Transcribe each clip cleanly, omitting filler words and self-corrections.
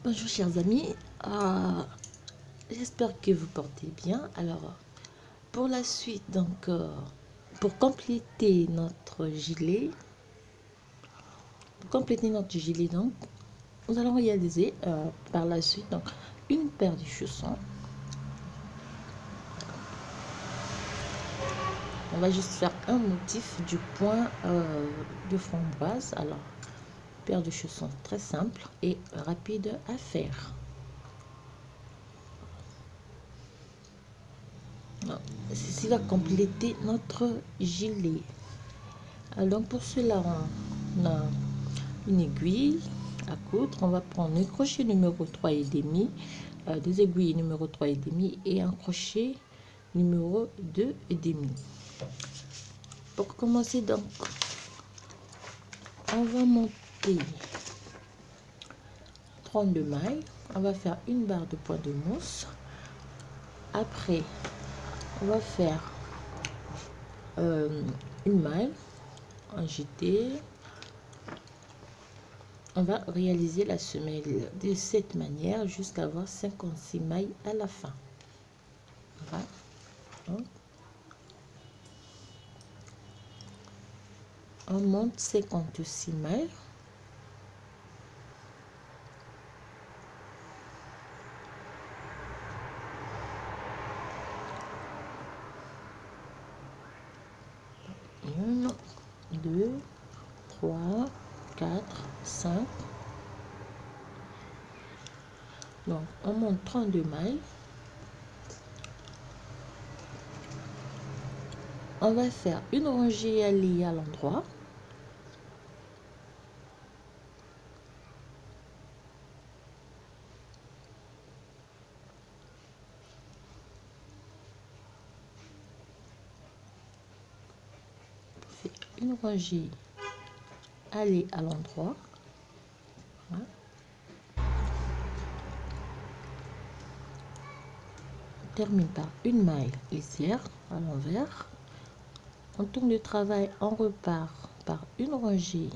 Bonjour chers amis, j'espère que vous portez bien. Alors pour la suite, donc pour compléter notre gilet, donc nous allons réaliser par la suite donc une paire de chaussons. On va juste faire un motif du point de framboise. Alors paire de chaussons très simple et rapide à faire. Ceci va compléter notre gilet. Alors pour cela, on a une aiguille à coudre. On va prendre un crochet numéro 3,5, deux aiguilles numéro 3,5 et un crochet numéro 2,5. Pour commencer, donc, on va monter 32 mailles. On va faire une barre de point de mousse. Après, on va faire une maille en jeté. On va réaliser la semelle de cette manière jusqu'à avoir 56 mailles à la fin. Voilà. On monte 56 mailles. Une, 2, 3, 4, 5. Donc, on monte 32 mailles. On va faire une rangée alliée à l'endroit. Une rangée alliée à l'endroit. Voilà. On termine par une maille lisière à l'envers. En tourne de travail, on repart par une rangée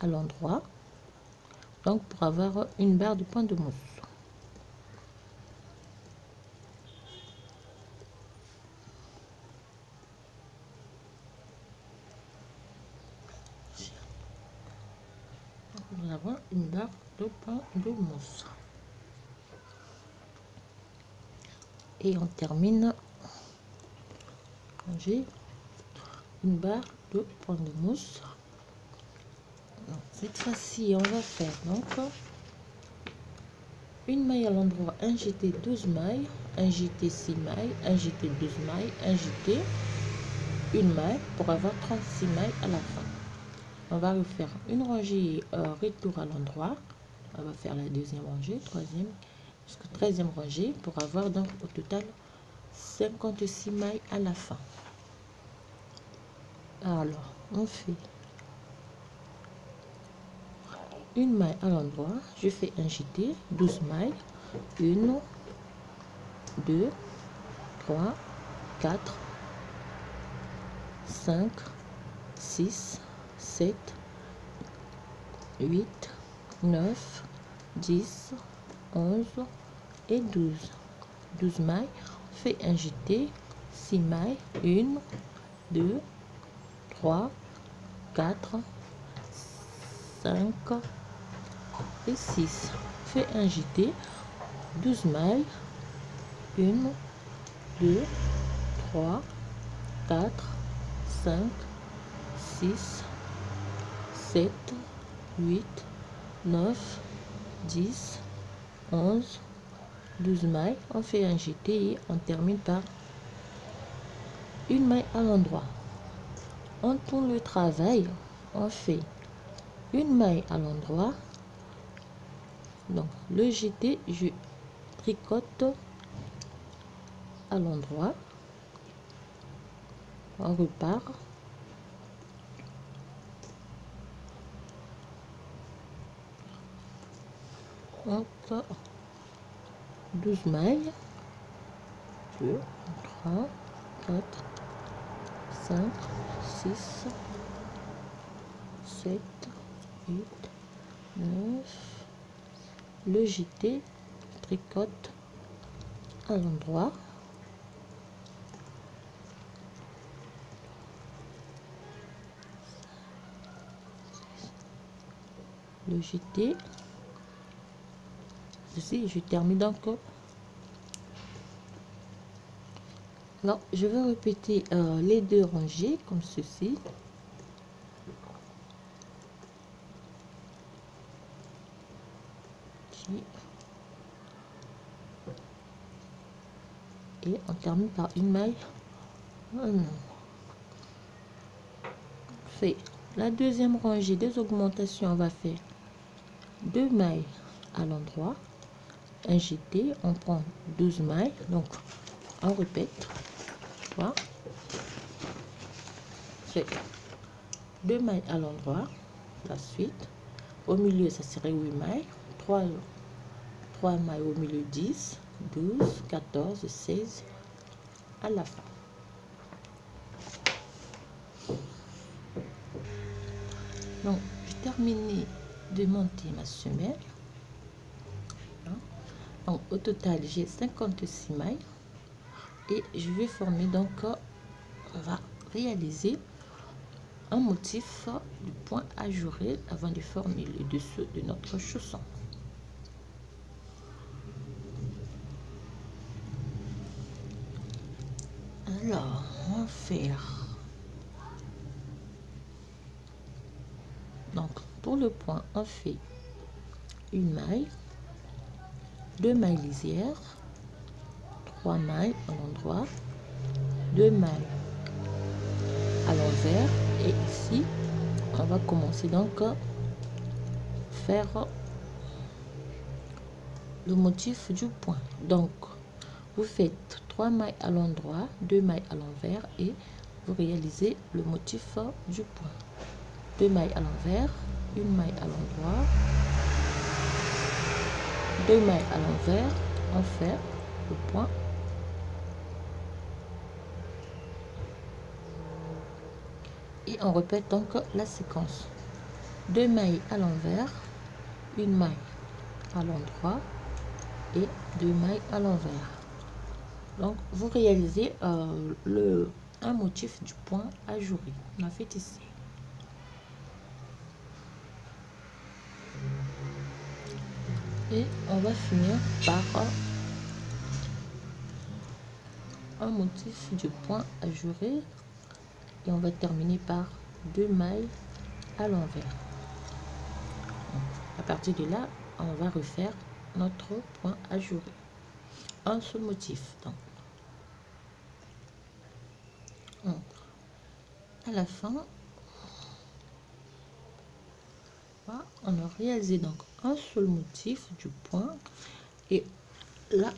à l'endroit, donc pour avoir une barre de point de mousse. Nous avons une barre de point de mousse. Et on termine, j'ai une barre de point de mousse. Donc, cette fois-ci, on va faire donc une maille à l'endroit, un jeté 12 mailles, un jeté 6 mailles, un jeté 12 mailles, un jeté une maille pour avoir 36 mailles à la fin. On va refaire une rangée retour à l'endroit. On va faire la deuxième rangée, troisième, jusqu'à 13e rangée pour avoir donc au total 56 mailles à la fin. Alors, on fait une maille à l'endroit, je fais un jeté, 12 mailles, 1, 2, 3, 4, 5, 6, 7, 8, 9, 10, 11 et 12. 12 mailles, on fait un jeté, 6 mailles, 1, 2, 3, 4, 5 et 6. Fait un jeté, 12 mailles, 1, 2, 3, 4, 5, 6, 7, 8, 9, 10, 11, 12 mailles. On fait un jeté et on termine par une maille à l'endroit. On tourne le travail, on fait une maille à l'endroit. Donc le jeté, je tricote à l'endroit. On repart. Encore 12 mailles. 2, 3, 4, 5, 6, 7, 8, 9, le jeter, tricote à l'endroit, le jeter. Ici je termine donc. Alors je vais répéter les deux rangées comme ceci. Et on termine par une maille. On fait la deuxième rangée des augmentations. On va faire 2 mailles à l'endroit, un jeté, on prend 12 mailles, donc on répète. Voilà. C'est 2 mailles à l'endroit. La suite au milieu ça serait 8 mailles, 3 mailles au milieu, 10, 12, 14, 16 à la fin. Donc j'ai terminé de monter ma semelle. Donc au total j'ai 56 mailles et je vais former, donc on va réaliser un motif du point ajouré avant de former le dessous de notre chausson. Alors on va faire, donc pour le point on fait une maille, 2 mailles lisières, 3 mailles à l'endroit, 2 mailles à l'envers, et ici on va commencer donc à faire le motif du point. Donc vous faites 3 mailles à l'endroit, 2 mailles à l'envers et vous réalisez le motif du point. 2 mailles à l'envers, une maille à l'endroit, 2 mailles à l'envers, on fait le point. Et on répète donc la séquence. 2 mailles à l'envers, une maille à l'endroit et 2 mailles à l'envers. Donc vous réalisez un motif du point ajouré. On a fait ici. Et on va finir par un motif du point ajouré et on va terminer par 2 mailles à l'envers. À partir de là, on va refaire notre point ajouré, un seul motif. Donc à la fin, on a réalisé donc un seul motif du point et là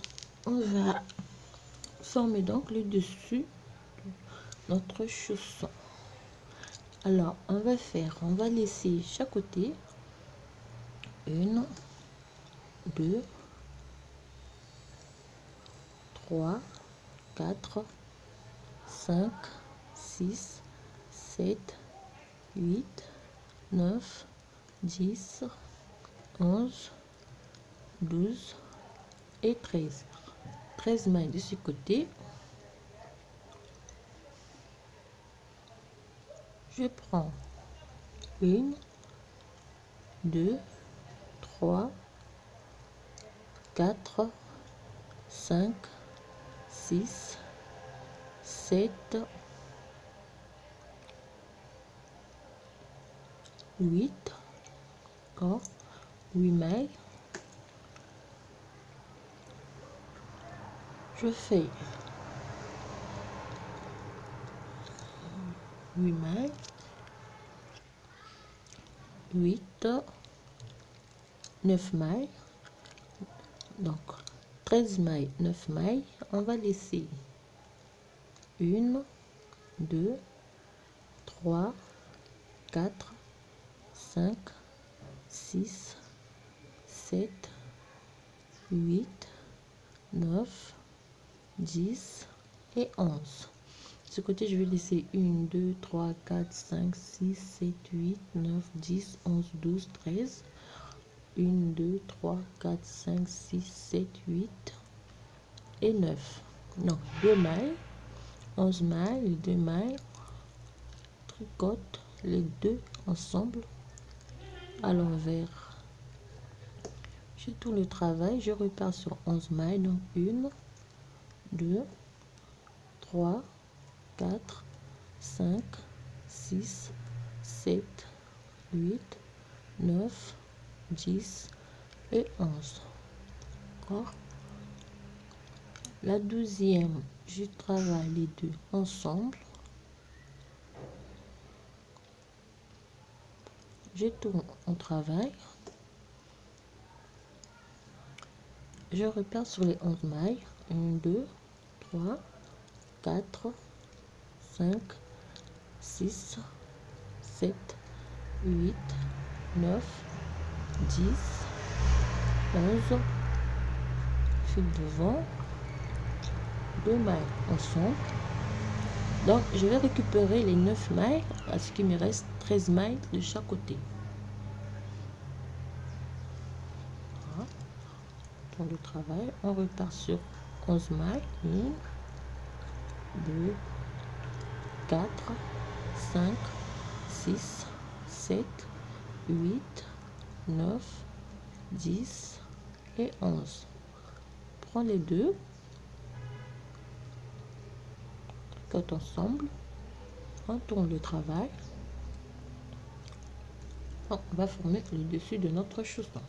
on va former donc le dessus de notre chausson. Alors on va laisser chaque côté 1, 2, 3, 4, 5, 6, 7, 8, 9, 10, 11, 12 et 13. 13 mailles de ce côté. Je prends 1, 2, 3, 4, 5, 6, 7, 8, encore 8 mailles. Je fais 8 mailles, 8, 9 mailles, donc 13 mailles, 9 mailles. On va laisser 1, 2, 3, 4, 5, 6, 7, 8, 9, 10 et 11. De ce côté, je vais laisser 1, 2, 3, 4, 5, 6, 7, 8, 9, 10, 11, 12, 13. 1, 2, 3, 4, 5, 6, 7, 8 et 9. Non, 2 mailles, 11 mailles, 2 mailles, tricote les deux ensemble à l'envers. Je tourne le travail, je repars sur 11 mailles, donc 1, 2, 3, 4, 5, 6, 7, 8, 9, 10 et 11. D'accord. La 12e, je travaille les deux ensemble. Je tourne en travail. Je repère sur les 11 mailles. 1, 2, 3, 4, 5, 6, 7, 8, 9, 10, 11. Fil devant. 2 mailles ensemble. Donc, je vais récupérer les 9 mailles parce qu'il me reste 13 mailles de chaque côté. Voilà. Pour le travail, on repart sur 11 mailles. 1, 2, 4, 5, 6, 7, 8, 9, 10 et 11. Prends les deux. Tricote ensemble. On tourne le travail. On va former le dessus de notre chausson.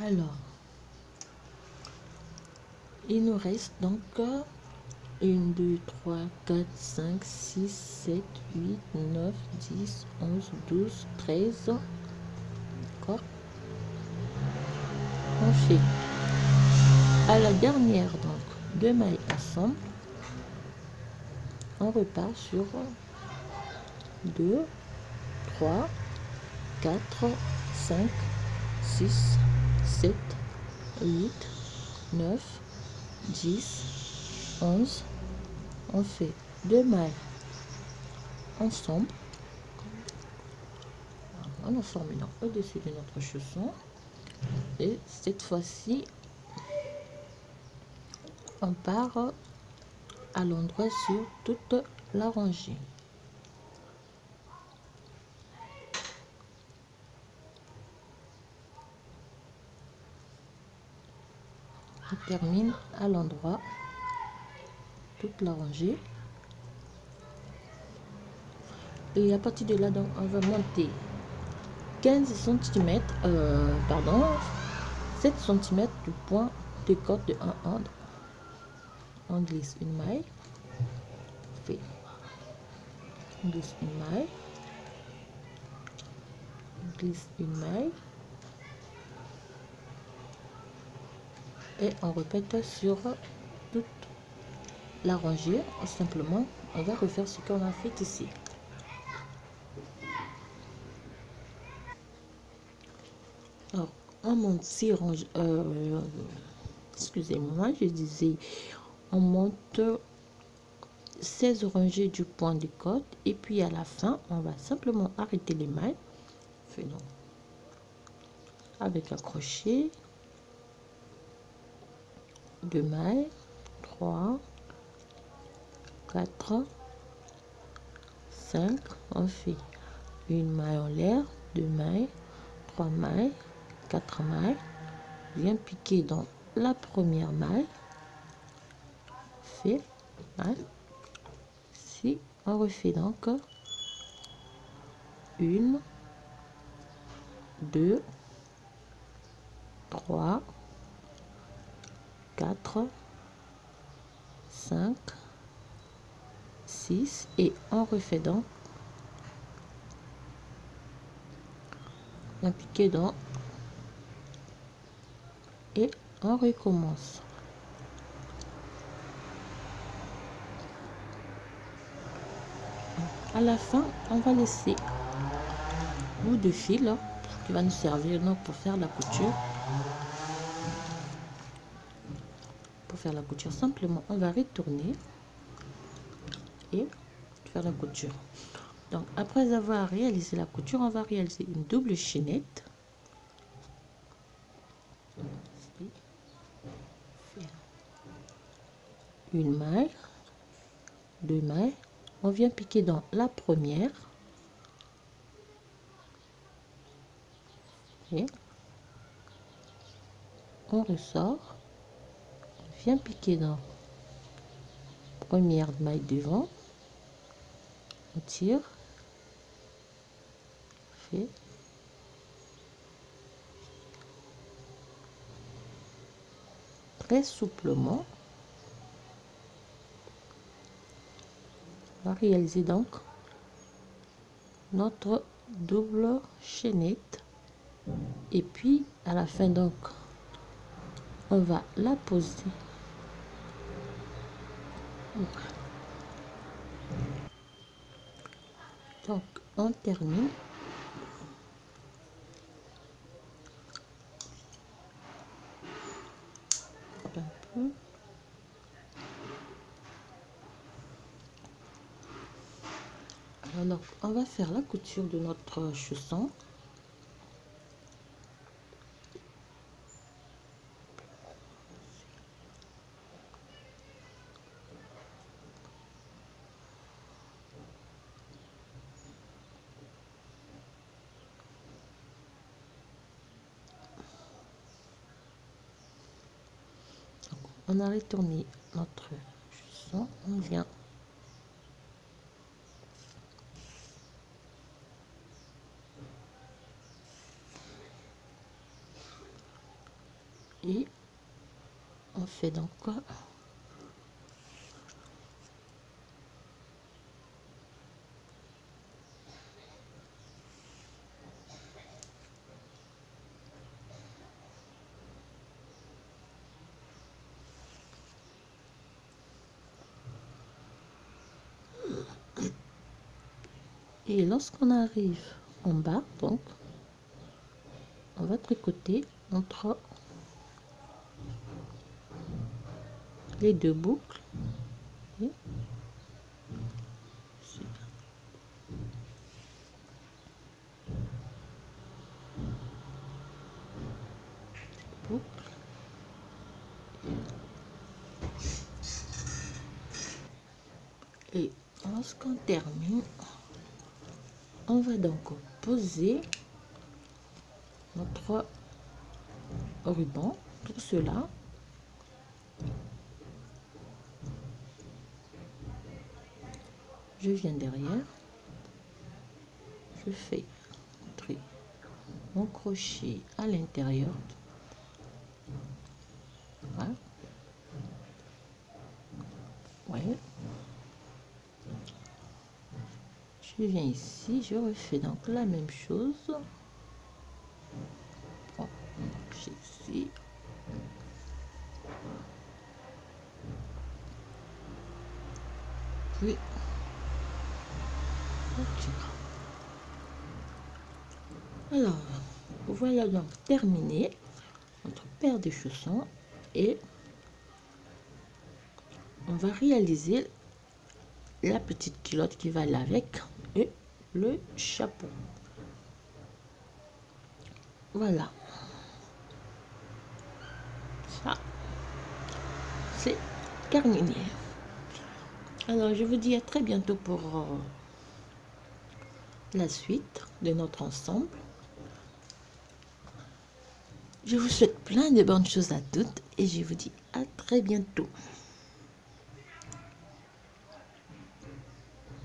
Alors, il nous reste donc 1, 2, 3, 4, 5, 6, 7, 8, 9, 10, 11, 12, 13. D'accord. On fait à la dernière, donc 2 mailles ensemble. On repart sur 2, 3, 4, 5, 6, 7, 8, 9, 10, 11. On fait 2 mailles ensemble. On a formé au-dessus de notre chausson. Et cette fois-ci, on part à l'endroit sur toute la rangée. On termine à l'endroit toute la rangée. Et à partir de là, donc, on va monter 15 cm, pardon, 7 cm du point de côte de 1 ordre. On glisse une maille, on glisse une maille, on glisse une maille et on répète sur toute la rangée. Simplement, on va refaire ce qu'on a fait ici. Alors, on monte 6 ranges, excusez-moi, je disais, on monte 16 rangées du point de côte et puis à la fin, on va simplement arrêter les mailles. Faisons avec un crochet, 2 mailles, 3, 4, 5, on fait une maille en l'air, 2 mailles, 3 mailles, 4 mailles, bien piquer dans la première maille, fait, hein, si on refait donc 1, 2, 3, 4, 5, 6 et on refait donc un piqué dans et on recommence. À la fin, on va laisser bout de fil qui va nous servir donc pour faire la couture. Pour faire la couture, simplement, on va retourner et faire la couture. Donc après avoir réalisé la couture, on va réaliser une double chaînette. Une maille, deux mailles, on vient piquer dans la première et on ressort, on vient piquer dans la première maille devant, on tire, fait très souplement. On va réaliser donc notre double chaînette et puis à la fin donc on va la poser. Donc on termine. Un peu. Alors on va faire la couture de notre chausson. On a retourné notre chausson, on vient et on fait donc et lorsqu'on arrive en bas, donc on va tricoter entre les deux boucles et boucles. Et lorsqu'on termine, on va donc poser notre ruban. Pour cela, je viens derrière, je fais entrer mon crochet à l'intérieur. Voilà. Ouais. Je viens ici, je refais donc la même chose. Bon, ici. Puis on tire. Alors, voilà donc terminé notre paire de chaussons et on va réaliser la petite culotte qui va aller avec et le chapeau. Voilà, ça c'est terminé. Alors je vous dis à très bientôt pour la suite de notre ensemble. Je vous souhaite plein de bonnes choses à toutes et je vous dis à très bientôt.